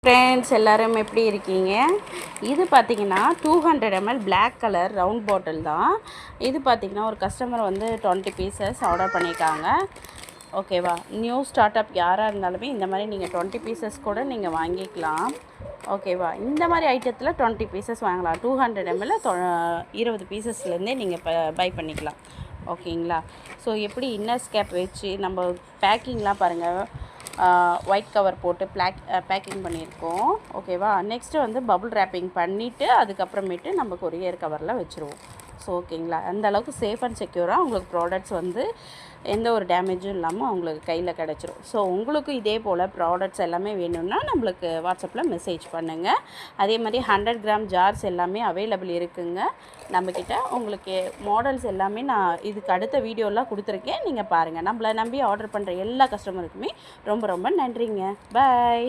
Friends எல்லாரும் எப்படி இருக்கீங்க? இது பார்த்தீங்கன்னா 200 ml பிளாக் கலர் ரவுண்ட் பாட்டில் தான். இது பார்த்தீங்கன்னா ஒரு கஸ்டமர் வந்து 20 பீசஸ் ஆர்டர் பண்ணியிருக்காங்க. ஓகேவா? நியூ ஸ்டார்ட் அப் யாராக இருந்தாலுமே இந்த மாதிரி நீங்கள் 20 பீசஸ் கூட நீங்கள் வாங்கிக்கலாம். ஓகேவா? இந்த மாதிரி ஐட்டத்தில் 20 பீசஸ் வாங்கலாம். 200 ml 20 பீசஸ்லேருந்தே நீங்கள் பை பண்ணிக்கலாம். ஓகேங்களா? ஸோ எப்படி இன்னர் ஸ்கேப் வச்சு நம்ம பேக்கிங்லாம் பாருங்கள், ஒயிட் கவர் போட்டு பேக்கிங் பண்ணியிருக்கோம். ஓகேவா? நெக்ஸ்ட்டு வந்து பபுள் ரேப்பிங் பண்ணிவிட்டு அதுக்கப்புறமேட்டு நம்ம கொரியர் கவரில் வச்சுருவோம். ஸோ ஓகேங்களா, அந்த அளவுக்கு சேஃப் அண்ட் செக்யூராக உங்களுக்கு ப்ராடக்ட்ஸ் வந்து எந்த ஒரு டேமேஜும் இல்லாமல் உங்களுக்கு கையில் கிடச்சிரும். ஸோ உங்களுக்கு இதே போல் ப்ராடக்ட்ஸ் எல்லாமே வேணும்னா நம்மளுக்கு வாட்ஸ்அப்பில் மெசேஜ் பண்ணுங்கள். அதே மாதிரி 100 கிராம் ஜார்ஸ் எல்லாமே அவைலபிள் இருக்குங்க நம்மக்கிட்ட. உங்களுக்கு மாடல்ஸ் எல்லாமே நான் இதுக்கு அடுத்த வீடியோலாம் கொடுத்துருக்கேன், நீங்கள் பாருங்கள். நம்மளை நம்பி ஆர்டர் பண்ணுற எல்லா கஸ்டமருக்குமே ரொம்ப ரொம்ப நன்றிங்க. பாய்.